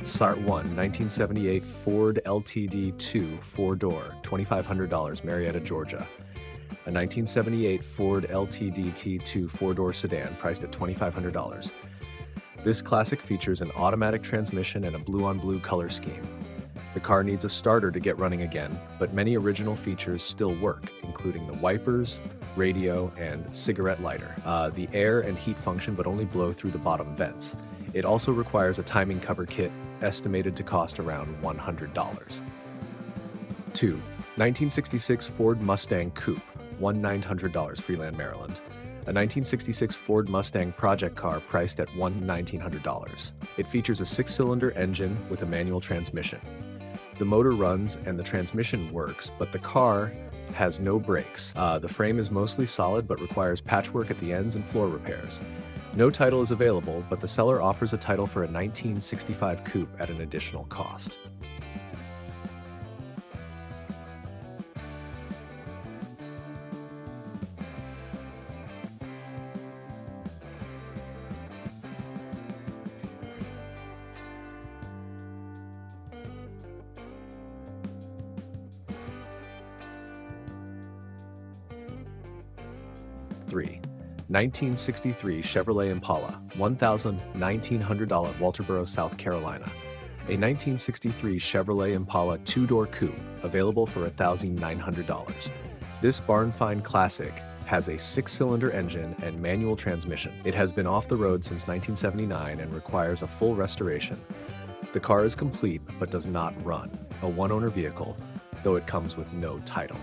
Start 1, 1978 Ford LTD II 4-door, $2,500, Marietta, Georgia. A 1978 Ford LTD II 4-door sedan priced at $2,500. This classic features an automatic transmission and a blue-on-blue color scheme. The car needs a starter to get running again, but many original features still work, including the wipers, radio, and cigarette lighter. The air and heat function but only blow through the bottom vents. It also requires a timing cover kit, estimated to cost around $100. 2. 1966 Ford Mustang Coupe, $1,900, Freeland, Maryland. A 1966 Ford Mustang project car priced at $1,900. It features a 6-cylinder engine with a manual transmission. The motor runs and the transmission works, but the car has no brakes. The frame is mostly solid but requires patchwork at the ends and floor repairs. No title is available, but the seller offers a title for a 1965 coupe at an additional cost. Three. 1963 Chevrolet Impala, $1,900, Walterboro, South Carolina. A 1963 Chevrolet Impala 2-door coupe, available for $1,900. This barn-find classic has a 6-cylinder engine and manual transmission. It has been off the road since 1979 and requires a full restoration. The car is complete but does not run, a one-owner vehicle, though it comes with no title.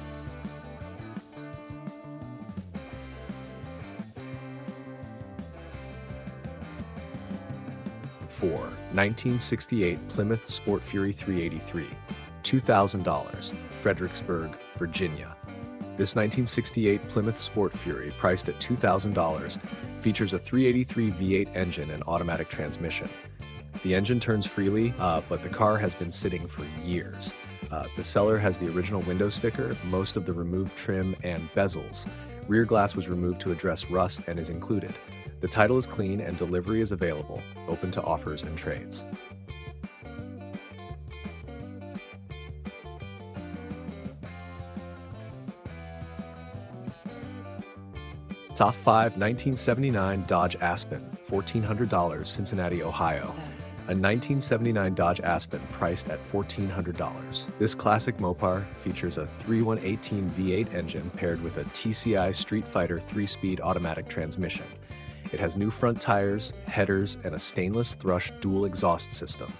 4. 1968 Plymouth Sport Fury 383, $2,000, Fredericksburg, Virginia. This 1968 Plymouth Sport Fury, priced at $2,000, features a 383 V8 engine and automatic transmission. The engine turns freely, but the car has been sitting for years. The seller has the original window sticker, most of the removed trim, and bezels. Rear glass was removed to address rust and is included. The title is clean and delivery is available, open to offers and trades. Top 5. 1979 Dodge Aspen, $1,400, Cincinnati, Ohio. A 1979 Dodge Aspen priced at $1,400. This classic Mopar features a 3.118 V8 engine paired with a TCI Street Fighter 3-speed automatic transmission. It has new front tires, headers, and a stainless thrush dual exhaust system.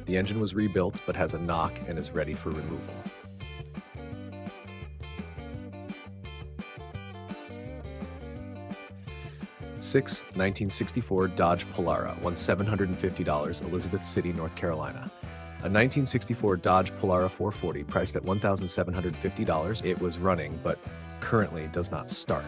The engine was rebuilt but has a knock and is ready for removal. Six. 1964 Dodge Polara, $1,750, Elizabeth City, North Carolina. A 1964 Dodge Polara 440 priced at $1,750. It was running but currently does not start.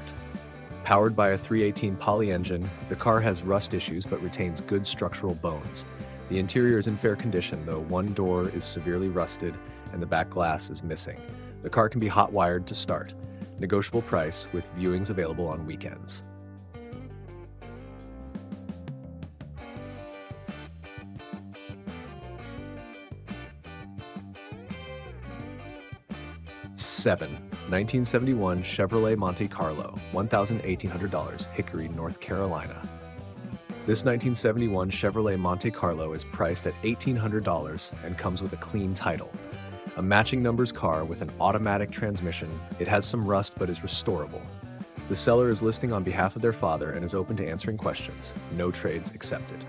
Powered by a 318 poly engine, the car has rust issues but retains good structural bones. The interior is in fair condition, though one door is severely rusted and the back glass is missing. The car can be hot-wired to start. Negotiable price with viewings available on weekends. Seven. 1971 Chevrolet Monte Carlo, $1,800, Hickory, North Carolina. This 1971 Chevrolet Monte Carlo is priced at $1,800 and comes with a clean title. A matching numbers car with an automatic transmission, it has some rust but is restorable. The seller is listing on behalf of their father and is open to answering questions. No trades accepted.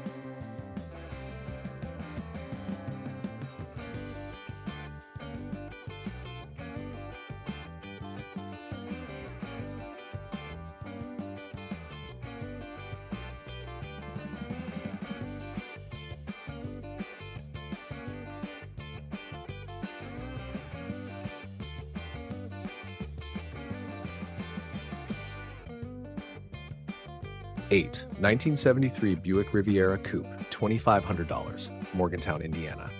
Eight. 1973 Buick Riviera Coupe, $2,500, Morgantown, Indiana.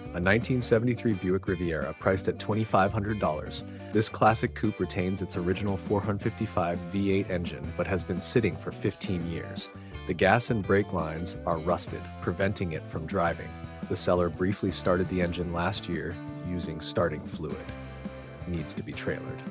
A 1973 Buick Riviera priced at $2,500. This classic coupe retains its original 455 V8 engine but has been sitting for 15 years. The gas and brake lines are rusted, preventing it from driving. The seller briefly started the engine last year using starting fluid. Needs to be trailered.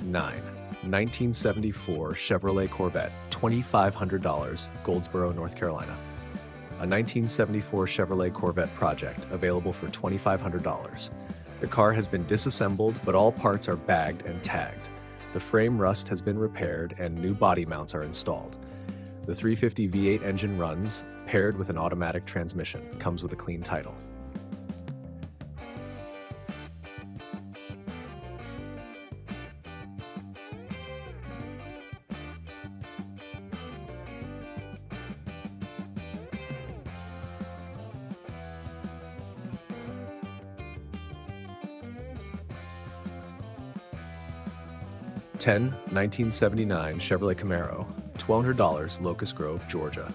Nine, 1974 Chevrolet Corvette, $2,500, Goldsboro, North Carolina. A 1974 Chevrolet Corvette project available for $2,500. The car has been disassembled, but all parts are bagged and tagged. The frame rust has been repaired and new body mounts are installed. The 350 V8 engine runs, paired with an automatic transmission, comes with a clean title. Ten, 1979 Chevrolet Camaro, $1,200, Locust Grove, Georgia.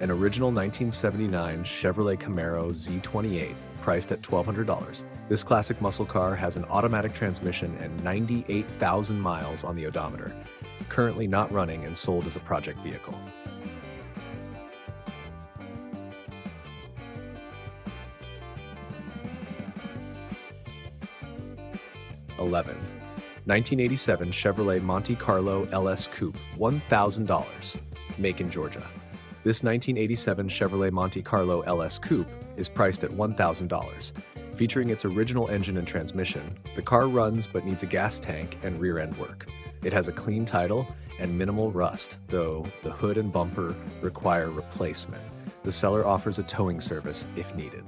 An original 1979 Chevrolet Camaro Z28, priced at $1,200. This classic muscle car has an automatic transmission and 98,000 miles on the odometer. Currently not running and sold as a project vehicle. $11, 1987 Chevrolet Monte Carlo LS Coupe, $1,000, Macon, Georgia. This 1987 Chevrolet Monte Carlo LS Coupe is priced at $1,000. Featuring its original engine and transmission, the car runs but needs a gas tank and rear-end work. It has a clean title and minimal rust, though the hood and bumper require replacement. The seller offers a towing service if needed.